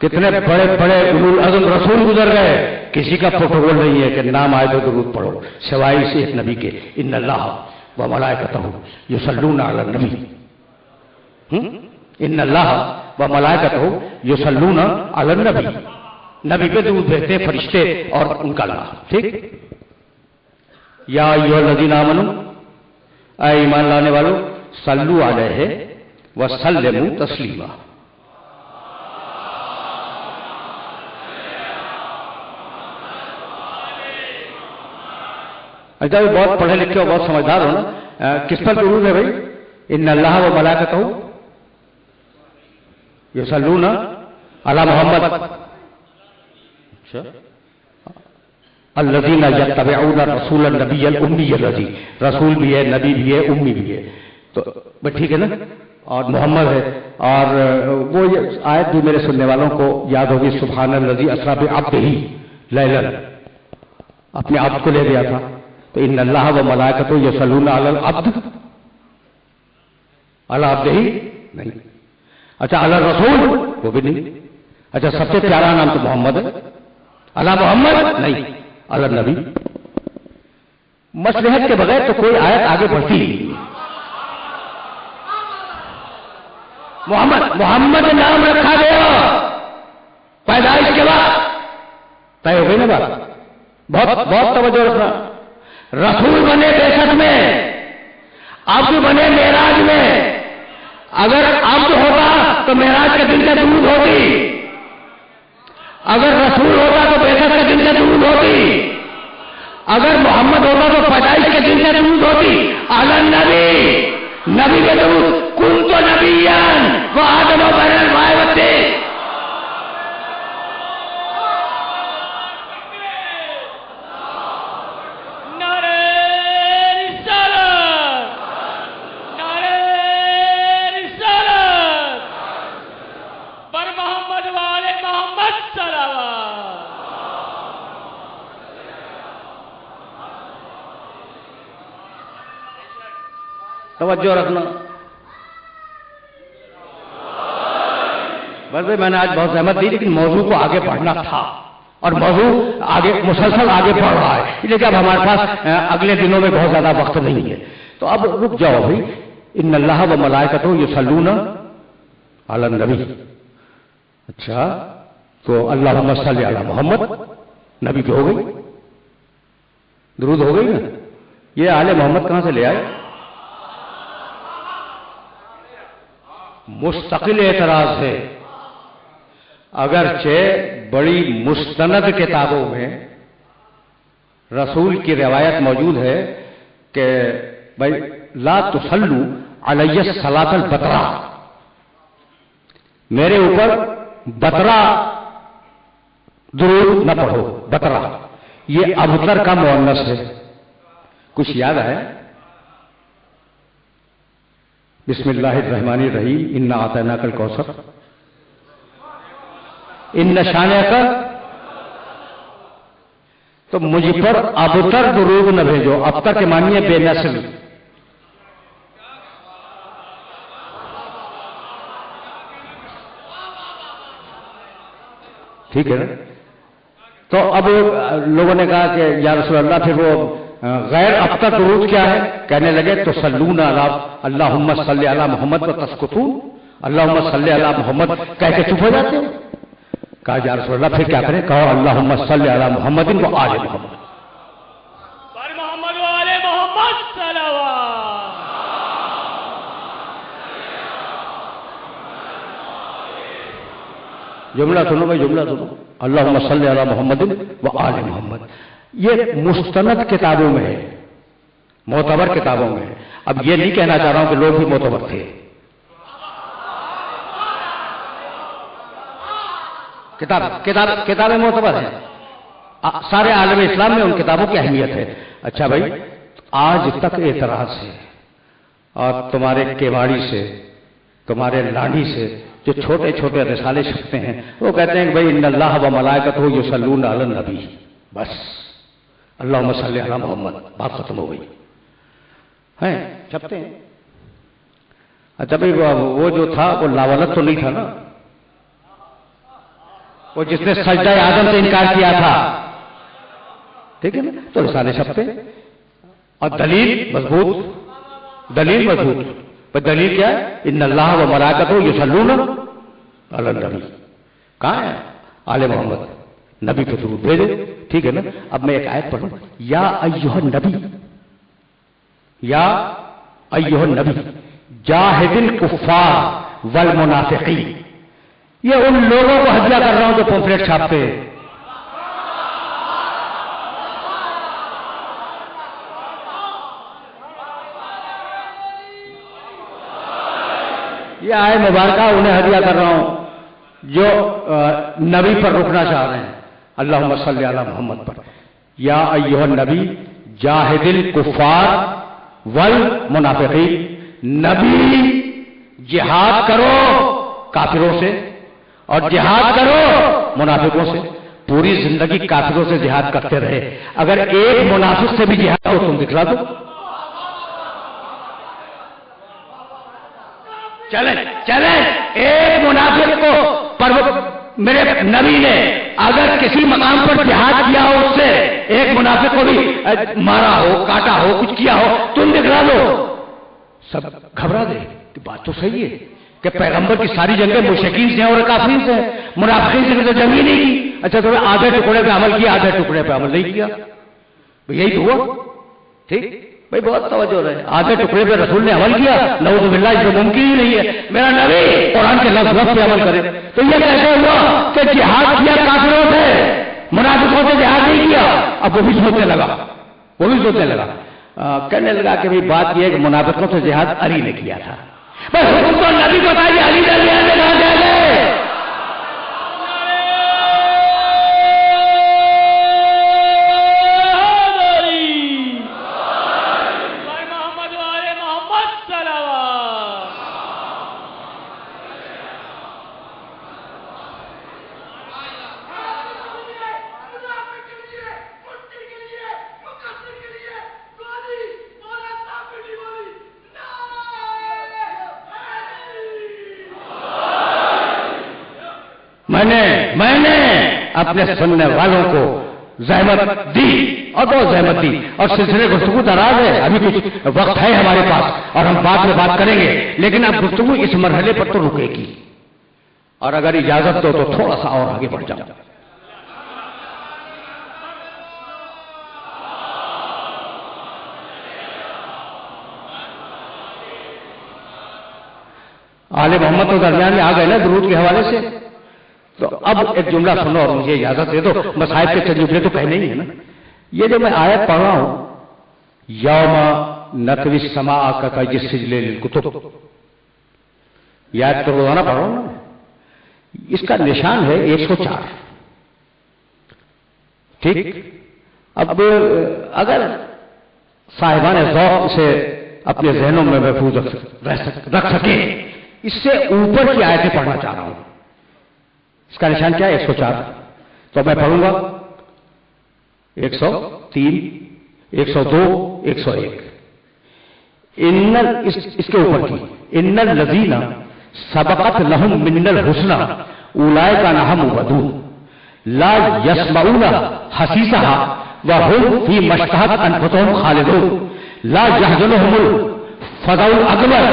कितने बड़े बड़े उलुल अज़म रसूल गुजर गए, किसी का प्रोटोकॉल नहीं है कि नाम आए तो दुरूद पढ़ो सिवाय इसी एक नबी के। इन्नल्लाह व मलाइकतहु युसल्लूना अलन नबी, इन्नल्लाह व मलाइकतहु युसल्लूना अलन नबी, नबी पे दुरूद भेजते हैं फरिश्ते और उनका अल्लाह। ठीक, या अय्युहल्लज़ीना आमनू, ऐ ईमान लाने वालों, सल्लू अलैहि व सल्लिमू तस्लीमा। अच्छा, बहुत पढ़े लिखे हो, बहुत समझदार हो ना, किस पर दुरूद है भाई? इन्नल्लाह व मलाइकतहु युसल्लूना अला मोहम्मद, अच्छा, अल्लज़ीना यत्तबिऊना रसूलन नबिय्यल उम्मिय्यल लज़ी, रसूल भी है, नबी भी है, उम्मी भी है, तो बस ठीक है ना, और मोहम्मद है। और वो आयत भी मेरे सुनने वालों को याद होगी, सुब्हानल्लज़ी अस्रा बिअब्दिही लैलन, अपने अब्द को ले गया था, तो इन्नल्लाह व मलाइकतहु युसल्लूना अलल अब्द, अला अब्दिही नहीं। अच्छा, अला रसूल वो भी नहीं। अच्छा, सबसे प्यारा नाम तो मोहम्मद है, अला मोहम्मद नहीं, अला नबी। मसलहत के बगैर तो कोई आयत आगे बढ़ती ही नहीं। मोहम्मद नाम रखा गया पैदाइश के बाद, तय हो गई ना बात। बहुत बहुत तवज्जो रखना। रसूल बने बेशक में, अब्द बने मेराज में। अगर अब्द होता तो मेराज के दिन से दुरूद होती, अगर रसूल होता तो बेशक के दिन से दुरूद होती, अगर मोहम्मद होता तो पैदाइश के दिन से दुरूद होती। अलन नबी, नबी के दुरूद, कुन्तु नबिय्यन व आदम बैनल माए वत्तीन। तवज्जो रखना। वैसे मैंने आज बहुत सहमत दी, लेकिन मौजू को आगे बढ़ना था और मौजू आगे मुसलसल आगे बढ़ रहा है, इसलिए अब हमारे पास अगले दिनों में बहुत ज्यादा वक्त नहीं है, तो अब रुक जाओ भाई। इन्नल्लाह व मलाइकतहु युसल्लूना अलन नबी। अच्छा, तो अल्लाहुम्मा सल्ली अला मोहम्मद, नबी की हो गई, दुरूद हो गई ना। ये आले मोहम्मद कहां से ले आए? मुस्तकिल एतराज है। अगरचे बड़ी मुस्तनद किताबों में रसूल की रिवायत मौजूद है कि भाई ला तुसल्लू अलैहि सलातल बतरा, मेरे ऊपर बतरा दुरूद न पढ़ो। बतरा ये अबतर का मुअन्नस है, कुछ याद है? बिस्मिल्लाहिर्रहमानिर्रहीम, इन्ना आतैनाकल कौसर, इन्ना शानिअक। तो मुझ पर अबतर दुरूद न भेजो। अबतर के मानिए बेनस्ल। ठीक है ना? तो अब लोगों ने कहा कि या रसूल अल्लाह, फिर वो गैर अबतर दुरूद क्या है? कहने लगे तो सल्लूना अला अल्लाहुम्मा सल्ली अला मोहम्मद व तस्कुतून, अल्लाहुम्मा सल्ली अला मोहम्मद कह के चुप हो जाते हो। कहा या रसूल अल्लाह, फिर क्या करें? कहो अल्लाहुम्मा सल्ली अला मोहम्मदिन व आले मोहम्मद, मोहम्मद व आले मोहम्मद सल्लल्लाहु। जुमला सुनो भाई, जुमला सुनो। अल्लाहुम्मा सल्ली अला मोहम्मदिन व आले मोहम्मद, ये मुस्तनद किताबों में है, मोतबर किताबों में है। अब ये नहीं कहना चाह रहा हूं कि लोग भी मोतबर थे। किताबें मोतबर है, सारे आलम इस्लाम में उन किताबों की अहमियत है। अच्छा भाई, आज तक एतराज है और तुम्हारे केवाड़ी से, तुम्हारे लाठी से जो छोटे छोटे रिसाले छपते हैं, वो कहते हैं कि भाई इन्नल्लाह व मलाइकतहु युसल्लूना अलन नबी, बस अल्लाहुम्मा सल्ली अला मोहम्मद, बात खत्म हो गई है, छपते हैं। अच्छा भाई, वो जो था वो लावलत तो नहीं था ना? وہ جس نے سجدہ آدم سے انکار کیا تھا، ٹھیک ہے نا؟ تو لسان شب پہ، اور دلیل مضبوط، دلیل مضبوط. دلیل کیا ہے؟ ان اللہ و ملائکتہ یصلون علی النبی. کہاں ہے آل محمد؟ نبی پہ درود بھیجو، ٹھیک ہے نا؟ اب میں ایک آیت پڑھوں، یا ایھا النبی، یا ایھا النبی جاہد الکفار والمنافقین. یہ ان لوگوں کو ہدیہ کر رہا ہوں جو پمفلیٹ چھاپتے ہیں. یہ آئے مبارکہ انہیں ہدیہ کر رہا ہوں جو نبی پر رکنا چاہ رہے ہیں. اللہم صلی علی محمد پر. یا ایھا النبی جاہد الکفار والمنافقین. نبی جہاد کرو کافروں سے اور جہاد کرو منافقوں سے. پوری زندگی کافروں سے جہاد کرتے رہے، اگر ایک منافق سے بھی جہاد ہو تم دکھلا دو. چلیں ایک منافق کو پر میرے نبی نے اگر کسی مقام پر جہاد کیا ہو، اس سے ایک منافق کو بھی مارا ہو، کاٹا ہو، کچھ کیا ہو، تم دکھلا دو. سب گھبرا دے کہ بات تو صحیح ہے کہ پیغمبر کی ساری جنگیں مشرکین سے ہیں اور کافرین سے ہیں، منافقین سے تو جنگ ہی نہیں کی. اچھا تو آدھے ٹکڑے پہ عمل کیا، آدھے ٹکڑے پہ عمل نہیں کیا، یہی تو ہوا. ٹھیک بھائی، بہت توجہ رہے. آدھے ٹکڑے پہ رسول نے عمل کیا، نعوذ باللہ، اس کو ممکن ہی نہیں ہے میرا نبی قرآن کے لفظ پہ عمل کرے. تو یہ کیسے ہوا کہ جہاد کیا کافروں سے، منافقوں سے جہاد نہیں کیا؟ اب وہ بھی سوچنے لگا، کہنے لگا کہ بات یہ ہے کہ منافقوں سے جہاد علی نے کیا تھا. بس حکم تو نبی کو بتائیے، علی نے کہاں جائے گے؟ میں نے اپنے سننے والوں کو زحمت دی اور بہت زحمت دی، اور سلسلے گفتگو دراز ہے، ابھی کچھ وقت ہے ہمارے پاس اور ہم بعد میں بات کریں گے، لیکن اب گفتگو اس مرحلے پر تو رکے گی. اور اگر اجازت دو تو تھوڑا سا اور آگے بڑھ جاؤں. آل محمد تو درمیان میں آ گئے نا درود کے حوالے سے. تو اب ایک جملہ سنو اور مجھے اجازت دے دو، مصائب کے چند جملے تو کہنے ہی ہے نا. یہ جو میں آیت پڑھ رہا ہوں، یوم نطوی السماء کطی السجل للکتب، یہ آیت تو روزانہ پڑھ رہا ہوں نا. اس کا نشان ہے 104. ٹھیک، اب اگر صاحبان ذوق سے اپنے ذہنوں میں محفوظ رکھ سکے، اس سے اوپر کی آیتیں پڑھنا چاہ رہا ہوں. اس کا نشان کیا ہے؟ 104. تو میں پڑھوں گا 103 102 101. اس کے اوپر کی ان الذین سبقت لهم من الحسنى اولئک عنها مبعدون لا يسمعون حسیسها وهم فيما اشتهت انفسهم خالدون لا يحزنهم الفزع الاکبر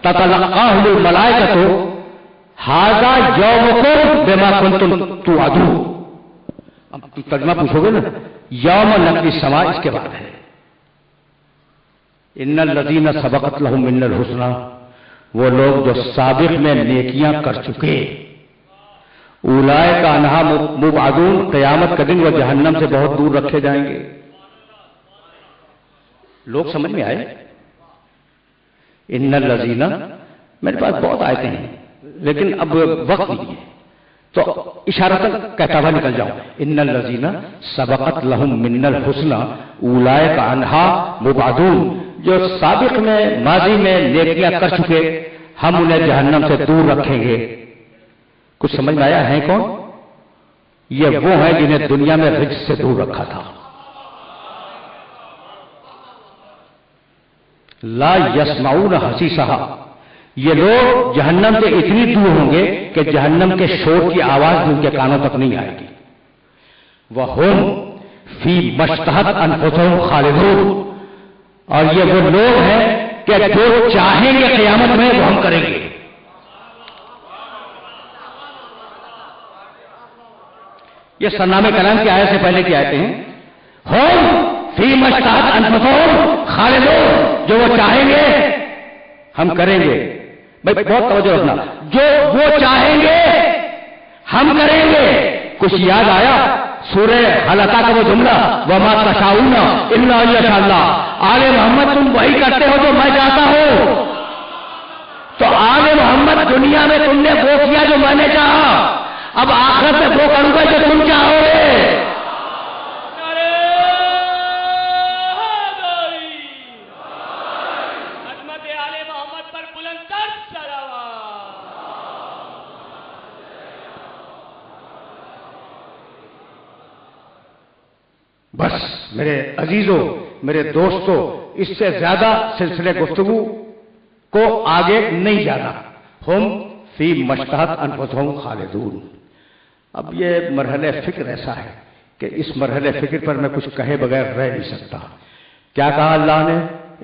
تتلقاهم الملائکۃ ھذا یومکم بما کنتم توعدون. اب ترجمہ پوچھو گے نا، یوم نطوی السماء اس کے بعد ہے ان الذین سبقت لهم من الحسنى، وہ لوگ جو سابق میں نیکیاں کر چکے، اولئک عنہا مبعدون، قیامت کا دن وہ جہنم سے بہت دور رکھے جائیں گے. لوگ سمجھ میں آئے؟ ان الذین، میرے پاس بہت آیتیں ہیں لیکن اب وقت نہیں ہے تو اشارتاً کہتا ہوا نکل جاؤں. ان الذین سبقت لهم من الحسنى اولئک عنہا مبعدون، جو سابق میں ماضی میں نیکیاں کر چکے ہم انہیں جہنم سے دور رکھیں گے. کچھ سمجھ میں آیا ہے کون؟ یہ وہ ہیں جنہیں دنیا میں رجس سے دور رکھا تھا. لا یسمعون حسیسها، یہ لوگ جہنم سے اتنی دور ہوں گے کہ جہنم کے شور کی آواز بھی ان کے کانوں تک نہیں آئے گی. وَهُمْ فِي مَا اشْتَهَتْ أَنفُسُهُمْ خَالِدُونَ. اور یہ وہ لوگ ہیں کہ جو چاہیں گے قیامت میں وہ ہم کریں گے. یہ سرنامے کلام کی آیت سے پہلے کی آیتیں ہیں. ہم فی مشتاق انفسہم خالدون. جو وہ چاہیں گے ہم کریں گے. بھائی بہت توجہ رکھنا. جو وہ چاہیں گے ہم کریں گے. کچھ یاد آیا سورہ حلقہ کا وہ جملہ وما تشاؤون الا ان یشاء اللہ. آل محمد تم وہی کرتے ہو جو میں چاہتا ہوں. تو آل محمد دنیا میں تم نے وہ کیا جو میں نے چاہا. اب آخرت میں وہ کروں گا جو تم چاہو گے. عظمت آل محمد پر بلند تر صلوات. بس میرے عزیزوں، میرے دوستوں، اس سے زیادہ سلسلے گفتگو کو آگے نہیں جانا. ہم فی مشتہت انفسہم خالدون. اب یہ مرحلہ فکر ایسا ہے کہ اس مرحلہ فکر پر میں کچھ کہے بغیر رہ نہیں سکتا. کیا کہا اللہ نے؟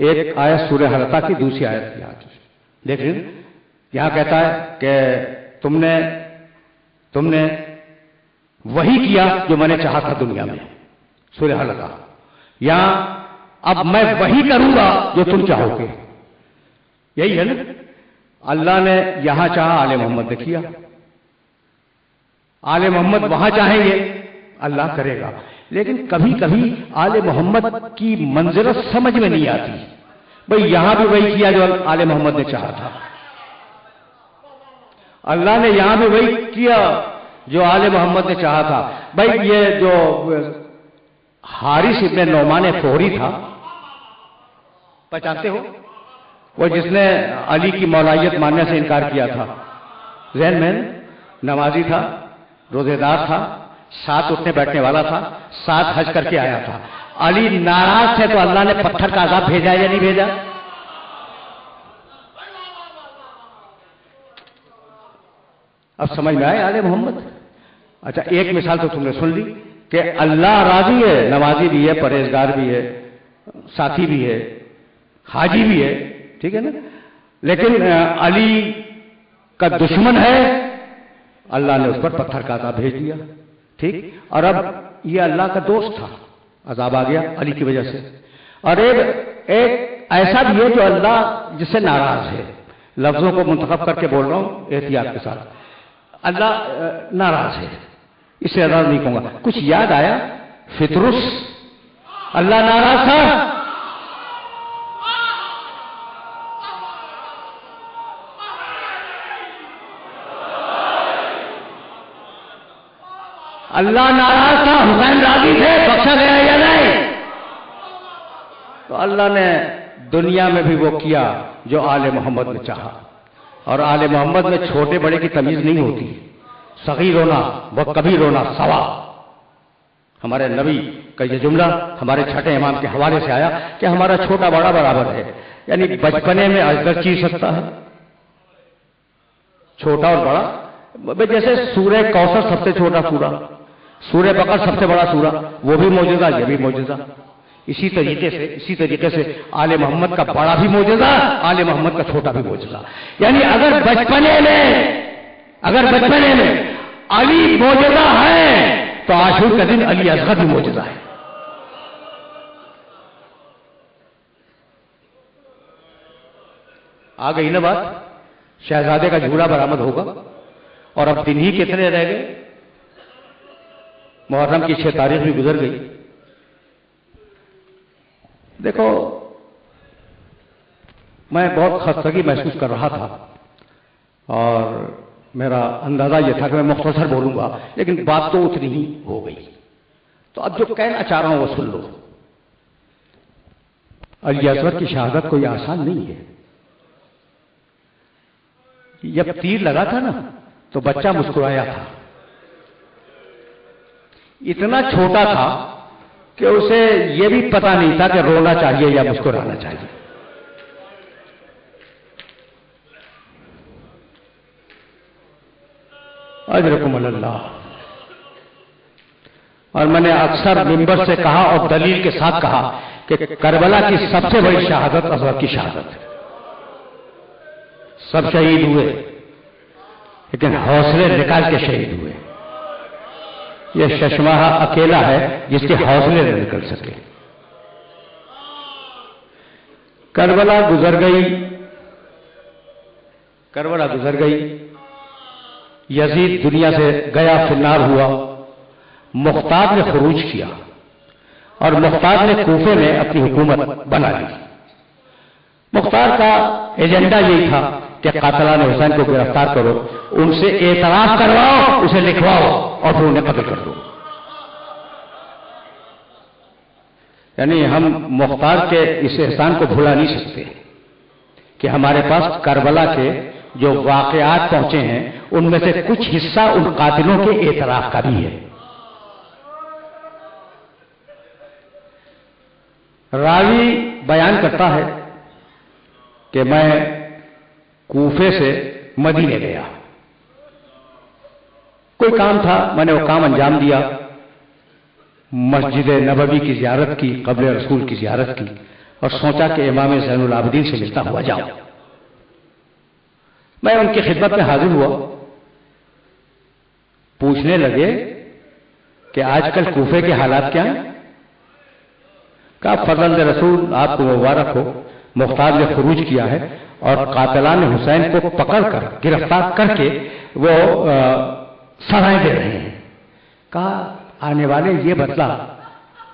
ایک آیت سورہ حلقہ کی، دوسری آیت کی آج دیکھیں. یہاں کہتا ہے کہ تم نے وہی کیا جو میں نے چاہا تھا دنیا میں. سورہ حلقہ. یہاں اب میں وہی کروں گا جو تم چاہو گے. یہی ہے نا. اللہ نے یہاں چاہا، آل محمد نے کیا. آل محمد وہاں چاہیں گے، اللہ کرے گا. لیکن کبھی کبھی آل محمد کی منزلت سمجھ میں نہیں آتی. بھئی یہاں بھی وہی کیا جو آل محمد نے چاہا تھا. اللہ نے یہاں بھی وہی کیا جو آل محمد نے چاہا تھا. بھئی یہ جو حارث ابن نعمان فہری تھا، پہچانتے ہو؟ وہ جس نے علی کی مولائیت ماننے سے انکار کیا تھا. ذہن میں نمازی تھا، روزے دار تھا، 7 اٹھنے بیٹھنے والا تھا، 7 حج کر کے آیا تھا. علی ناراض تھے تو اللہ نے پتھر کا عذاب بھیجا یا نہیں بھیجا؟ اب سمجھ میں آئے آل محمد. اچھا ایک مثال تو تم نے سن لی کہ اللہ راضی ہے، نمازی بھی ہے، پرہیزگار بھی ہے، ساتھی بھی ہے، حاجی بھی ہے، ٹھیک ہے نا. لیکن علی کا دشمن ہے، اللہ نے اس پر پتھر کا عذاب بھیج دیا. ٹھیک. اور اب یہ اللہ کا دوست تھا، عذاب آ گیا علی کی وجہ سے. اور ایک ایسا بھی ہے جو اللہ جس سے ناراض ہے. لفظوں کو منتخب کر کے بول رہا ہوں احتیاط کے ساتھ. اللہ ناراض ہے، اس سے ناراض نہیں کہوں گا. کچھ یاد آیا؟ فطرس اللہ ناراض تھا. اللہ ناراض تھا، حسین راضی تھے، بخشا گیا یا نہیں؟ تو اللہ نے دنیا میں بھی وہ کیا جو آل محمد نے چاہا. اور آل محمد میں چھوٹے بڑے کی تمیز نہیں ہوتی. صغیر ہونا وہ کبیر ہونا سوا. ہمارے نبی کا یہ جملہ ہمارے چھٹے امام کے حوالے سے آیا کہ ہمارا چھوٹا بڑا برابر ہے. یعنی بچپنے میں اجگر چیز سکتا ہے، چھوٹا اور بڑا. جیسے سورہ کوثر سب سے چھوٹا سورہ، سورہ بقرہ سب سے بڑا سورہ، وہ بھی معجزہ، یہ بھی معجزہ. اسی طریقے سے آل محمد کا بڑا بھی معجزہ، آل محمد کا چھوٹا بھی معجزہ. یعنی اگر بچپنے میں علی معجزہ ہے تو عاشور کا دن علی اصغر بھی معجزہ ہے. آ گئی نا بات؟ شہزادے کا جھولا برآمد ہوگا. اور اب دن ہی کتنے رہ گئے؟ محرم کی 6 تاریخ بھی گزر گئی. دیکھو میں بہت خستگی محسوس کر رہا تھا اور میرا اندازہ یہ تھا کہ میں مختصر بولوں گا، لیکن بات تو اتنی ہی ہو گئی. تو اب جو کہنا چاہ رہا ہوں وہ سن لو. علی اصغر کی شہادت کوئی آسان نہیں ہے. جب تیر لگا تھا نا تو بچہ مسکرایا تھا. اتنا چھوٹا تھا کہ اسے یہ بھی پتا نہیں تھا کہ رونا چاہیے یا مسکرانا چاہیے. अजरकुम अल्लाह। और मैंने अक्सर मिंबर से कहा और दलील के साथ कहा कि करबला की सबसे बड़ी शहादत असगर की शहादत है। सब शहीद हुए लेकिन हौसले निकाल के शहीद हुए। यह शशमाहा अकेला है जिसके हौसले न निकल सके। करबला गुजर गई, करबला गुजर गई, यजीद दुनिया से गया, फिन्नार हुआ। मुख्तार ने खुरूज किया और मुख्तार ने कूफे में अपनी हुकूमत बना ली। मुख्तार का एजेंडा यही था कि कातलान हुसैन को गिरफ्तार करो, उनसे एतराफ करवाओ, उसे लिखवाओ और फिर उन्हें कत्ल कर दो। यानी हम मुख्तार के इस एहसान को भुला नहीं सकते कि हमारे पास करबला के जो वाकयात पहुंचे हैं उनमें से कुछ हिस्सा उन कातिलों के एतराफ का भी है। रावी बयान करता है कि मैं कूफे से मदीने गया, कोई काम था, मैंने वो काम अंजाम दिया। मस्जिद नबवी की ज़ियारत की, कब्र रसूल की ज़ियारत की और सोचा कि इमाम ज़ैनुल आबिदीन से मिलता हुआ जाऊं। मैं उनकी खिदमत में हाजिर हुआ। पूछने लगे कि आजकल कूफे के हालात क्या हैं? कहा फजल रसूल आपको मुबारक हो, मुख्तार ने खुरूज किया है और कातलान हुसैन को पकड़कर गिरफ्तार करके वो सजाएं दे रहे हैं। कहा आने वाले ये बतला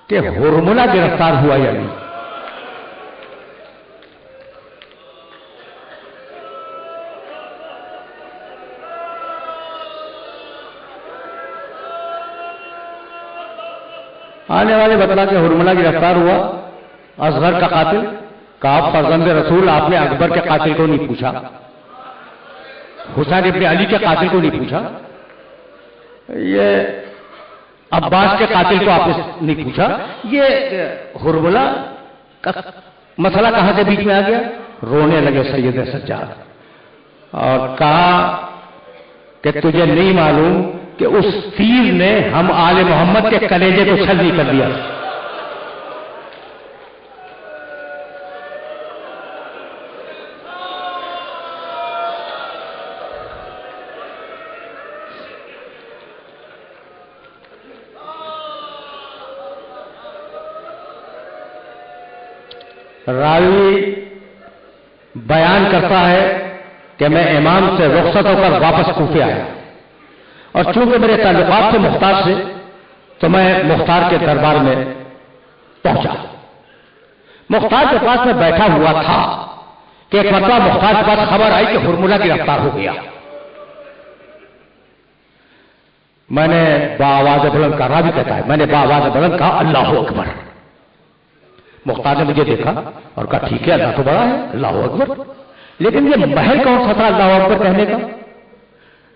कि हुरमुला गिरफ्तार हुआ या नहीं। आने वाले बतला के हुरमुला गिरफ्तार हुआ, असगर का कातिल। कहा फर्जंद रसूल आपने अकबर के कातिल को नहीं पूछा, हुसैन इब्न अली के कातिल को नहीं पूछा, ये अब्बास के कातिल को आपने नहीं पूछा, ये हुरमुला का मसला कहां से बीच में आ गया? रोने लगे सैयद सज्जाद और कहा कि तुझे नहीं मालूम कि उस तीर ने हम आले मोहम्मद के कलेजे को छलनी कर दिया। रावी बयान करता है कि मैं इमाम से रुखसत होकर वापस कूफे आया और चूंकि मेरे ताल्लुकात थे मुख्तार से, तो मैं मुख्तार के दरबार में पहुंचा। मुख्तार के पास में बैठा हुआ था कि एक मरतबा मुख्तार के पास खबर आई कि हुरमुला गिरफ्तार हो गया। मैंने बाआवाज़ बुलंद कहा, रावी कहता है, मैंने बाआवाज़ बुलंद कहा अल्लाहु अकबर। मुख्तार ने मुझे देखा और कहा ठीक है, अल्लाह तो बड़ा है, अल्लाहु अकबर, लेकिन ये महल कौन सा था अल्लाहु अकबर कहने का?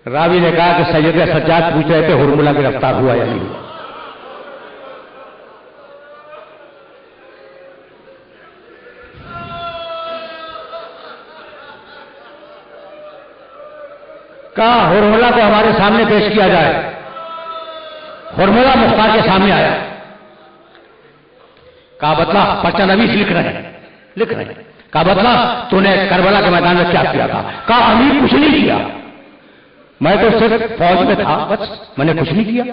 रावी ने कहा कि सैयद सज्जाद पूछ रहे थे हुरमुला गिरफ्तार हुआ या नहीं हुआ। कहा हुरमुला को हमारे सामने पेश किया जाए। हुरमुला मुख्तार के सामने आया। कहा बतला, पर्चा नवीस लिख रहे हैं। कहा बतला तूने करबला के मैदान में क्या किया था? कहा अमीर कुछ नहीं किया, मैं तो सिर्फ फौज में था, बस मैंने कुछ नहीं किया।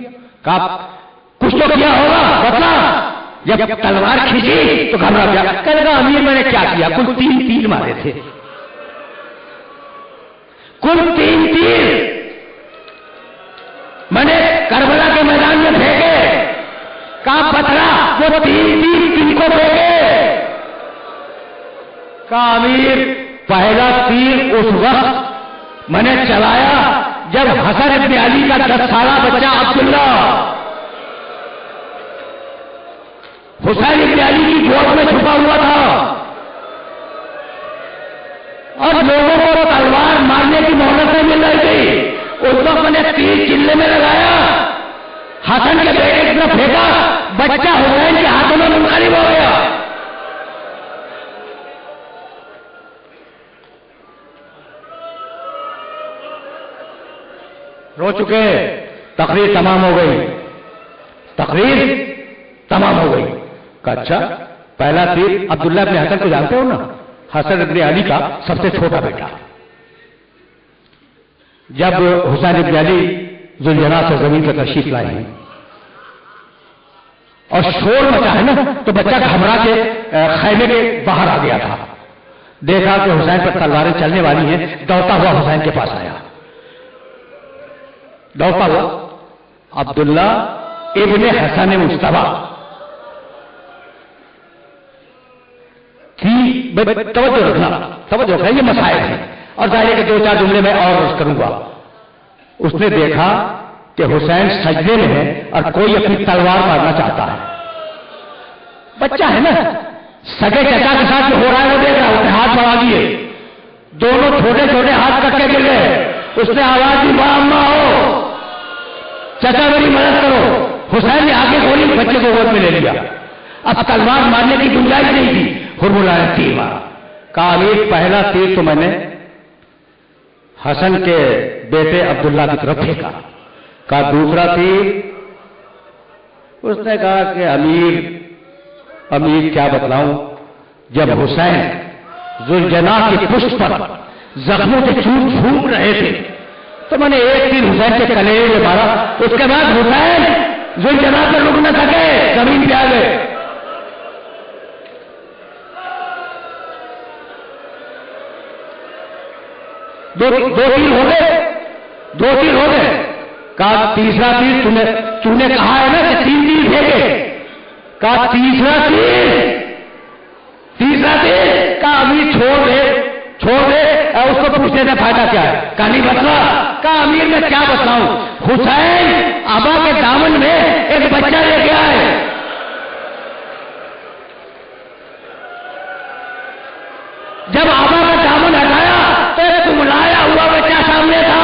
कहा कुछ तो किया होगा, बतला। जब तलवार खींची तो घबरा गया। कहेगा अमीर मैंने क्या किया? कुल 3 तीर मारे थे, कुल 3 तीर मैंने करबला के मैदान में फेंके। कहा बतला वो 3 तीर किनको फेंके? कहा अमीर पहला तीर उस वक्त मैंने चलाया जब हसन इब्न अली का 10 साला बच्चा अब्दुल्ला हुसैन इब्न अली की गोद में छुपा हुआ था और लोगों को तलवार मारने की मोहलत मिल रही थी। उस वक्त मैंने तीर चिल्ले में लगाया, हसन के बेटे की तरफ फेंका, बच्चा हुसैन के हाथों में मुनकलिब हो गया। रो चुके, तकरीर तमाम हो गई, तकरीर तमाम हो गई। कहा अच्छा, पहला तीर अब्दुल्ला इब्न हसन को जानते हो ना, हसन इब्न अली का सबसे छोटा बेटा। जब हुसैन इब्न अली जुलजना से जमीन पर तशरीफ लाए हैं और शोर मचा है ना, तो बच्चा घबरा के खैमे के बाहर आ गया था। देखा कि हुसैन पर तलवारें चलने वाली हैं, दौड़ता हुआ हुसैन के पास आया, दौड़ता हुआ अब्दुल्ला इब्न हसन मुस्तफा तवज्जो रखना, तवज्जो रखना, ये मसाइल है और जाहिर है कि 2-4 जुमले में और अर्ज करूंगा। उसने देखा कि हुसैन सजदे में है और कोई अपनी तलवार मारना चाहता है। बच्चा है ना, सगे चचा के साथ जो हो रहा है वो देख रहा है, उसने हाथ बढ़ा दिए, दोनों छोटे छोटे हाथ कटके गिर गए। उसने आवाज दी, मां अम्मा हो, चचा मेरी मदद करो। हुसैन ने आगे गोली बच्चे को गोद में ले लिया। अब तलवार मारने की गुंजाइश नहीं थी, हुरमुला ने तीर मारा। कहा अमीर, पहला तीर तो मैंने हसन के बेटे अब्दुल्ला की तरफ फेंका। कहा दूसरा तीर, उसने कहा कि अमीर क्या बतलाऊं, जब हुसैन जुलजना के पुष्प पर जख्मों से चूर झूम रहे थे तो मैंने एक तीर हुसैन के कलेजे में मारा। उसके बाद हुसैन जुलजना पर रुक न सके, जमीन पे आ गए। दो तीर हो गए, 2 तीर हो गए। कहा तीसरा तीर तूने कहा है ना कि 3 तीर फेंके। कहा तीसरा तीर का अमीर छोड़ दे, उसको पूछने से फायदा क्या है। कहा नहीं बतला। कहा अमीर मैं क्या बतलाऊं, हुसैन आबा के दामन में एक बच्चा लेके आए। जब आबा का दामन हटाया तो एक कुमलाया हुआ बच्चा सामने था।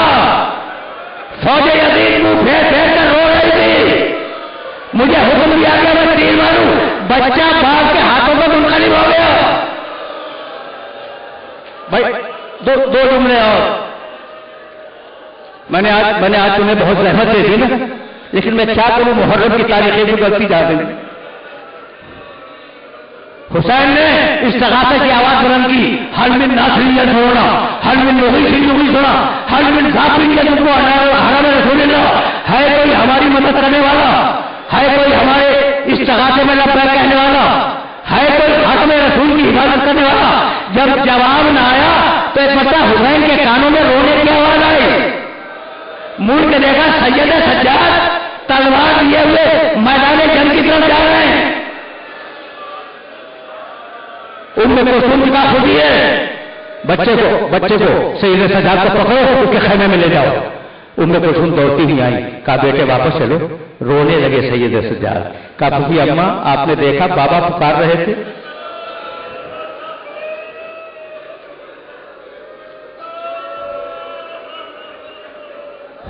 फौजे यजीद मुंह फेर कर रो रही थी। मुझे हुक्म दिया गया मैं तीर मारूं, बच्चा बाप के हाथों पर मुनकलिब हो गया। भाई दो जुमले और मैंने आज तुम्हें बहुत रहमत दे दी ना, लेकिन मैं क्या करूं, मुहर्रम की तारीखें भी गलती जा रही। हुसैन ने इस्तिगासा की आवाज बुलंद की, हल मिन नासिरियत होना, हल मिन मुगीसिन सुना, हल मिन जाफिरियत को हराम रसूलुल्लाह, है कोई हमारी मदद करने वाला, है कोई हमारे इस्तिगासे में लब्बैक कहने वाला, है कोई खातमे रसूल की हिफाजत करने वाला। जब जवाब ना आया तो एक बच्चा हुसैन के कानों में रोने की आवाज आई। मुड़ के देखा सैयद सज्जाद तलवार लिए हुए मैदान जंग की तरफ जा रहे हैं। उम्मे कुलसूम की बात होती है, बच्चे को सैयद सज्जाद को पकड़ो, उसके खैमे में ले जाओ। उम्मे कुलसूम दौड़ती ही आई। कहा बेटे वापस चलो। रोने लगे सैयद सज्जाद। कहा फूफी अम्मा आपने देखा बाबा पुकार रहे थे।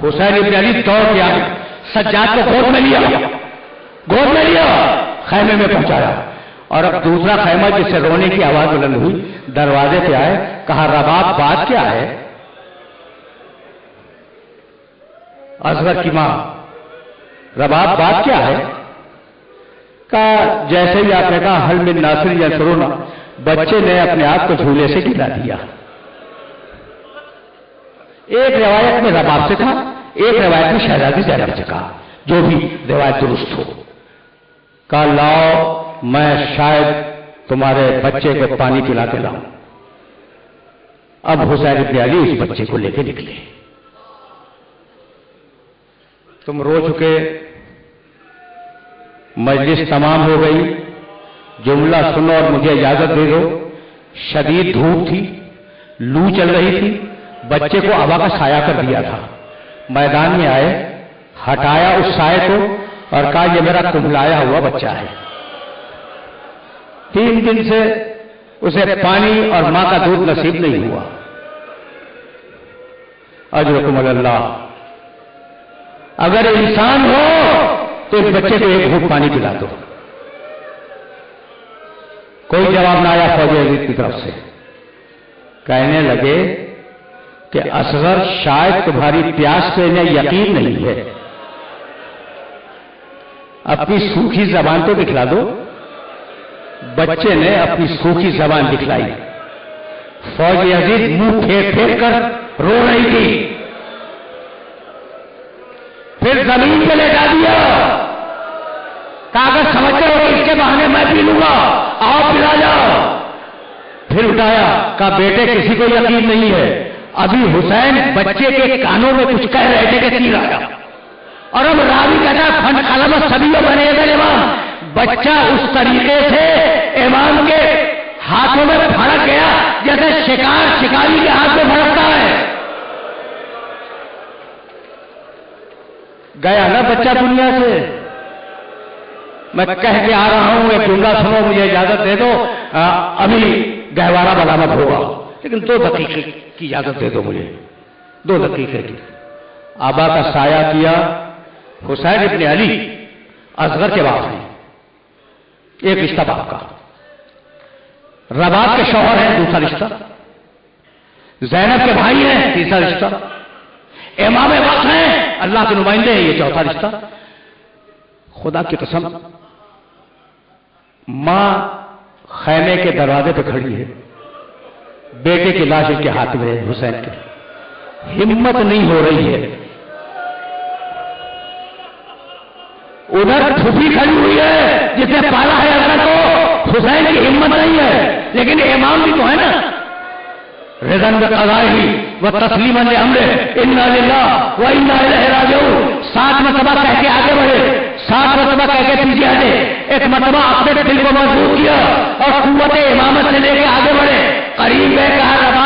हुसैन इब्न अली दौड़ के आए, सज्जाद को गोद में लिया, खैमे में पहुंचाया। और अब दूसरा खैमा जिससे रोने की आवाज बुलंद हुई, दरवाजे पे आए। कहा रबाब बात क्या है। असगर की मां, रबाब बात क्या है। कहा जैसे ही आपने कहा हल मिन नासिर या सरोना, बच्चे ने अपने आप को झूले से गिरा दिया। एक रिवायत में रबाब से कहा, एक रिवायत में शहजादी ज़ैनब से कहा, जो भी रिवायत दुरुस्त हो। कहा लाओ मैं शायद तुम्हारे बच्चे को पानी पिला के लाऊं। अब हुसैन इब्न अली उस बच्चे को लेके निकले। तुम रो चुके, मजलिस तमाम हो गई, जुमला सुनो और मुझे इजाजत दे दो। शदीद धूप थी, लू चल रही थी, बच्चे को हवा का साया कर दिया था। मैदान में आए, हटाया उस साये को और कहा ये मेरा कुम्हलाया हुआ बच्चा है। 3 दिन से उसे पानी और मां का दूध नसीब नहीं हुआ। अजरकुम अल्लाह, अगर इंसान हो तो इस बच्चे को एक घूंट पानी पिला दो। कोई जवाब ना आया फौज अजीज की तरफ से। कहने लगे کہ اصغر شاید تمہاری پیاس پہ انہیں یقین نہیں ہے، اپنی سوکھی زبان تو دکھلا دو۔ بچے نے اپنی سوکھی زبان دکھلائی، فوج یزید منہ پھیر پھیر کر رو رہی تھی، پھر زمین پہ لٹا دیا، کاغذ سمجھتے ہو کہ اس کے بہانے میں پی لوں گا، آؤ پلا جاؤ۔ پھر اٹھایا، کہا بیٹے کسی کو یقین نہیں ہے، ابھی حسین بچے کے کانوں میں کچھ کہہ رہے تھے کہ تیر آیا، اور اب راوی کہتا ہے فن قلم سبھی بنے گا امام، بچہ اس طریقے سے امام کے ہاتھوں میں پھڑک گیا جیسے شکار شکاری کے ہاتھ میں پھڑکتا ہے۔ گیا نا بچہ دنیا سے۔ میں کہہ کے آ رہا ہوں، ایک جملہ سنو، مجھے اجازت دے دو، ابھی گہوارہ بلامت ہوگا، لیکن 2 دقیقے کی اجازت دے دو مجھے، 2 دقیقے کی۔ آبا کا سایہ کیا، حسین ابن علی اصغر کے باپ ہیں، ایک رشتہ باپ کا، رباب کے شوہر ہیں دوسرا رشتہ، زینب کے بھائی ہیں تیسرا رشتہ، امام وقت ہیں اللہ کے نمائندے ہیں یہ چوتھا رشتہ۔ خدا کی قسم ماں خیمے کے دروازے پہ کھڑی ہے، بیٹے کی لاش کے ہاتھ میں ہے حسین کے، ہمت نہیں ہو رہی ہے۔ ادھر پھوپھی کھڑی ہوئی ہے جس نے پالا ہے اصغر کو، حسین کی ہمت نہیں ہے، لیکن امام بھی تو ہے نا، رضا بقضائہ و تسلیما لامرہ انا للہ و انا الیہ راجعون، 7 مرتبہ کہہ کے آگے بڑھے، 7 مرتبہ کہہ کے پیچھے ہٹے، ایک مرتبہ اپنے دل کو مضبوط کیا اور قوت امامت سے لے کے آگے بڑھے، قریب میں کہا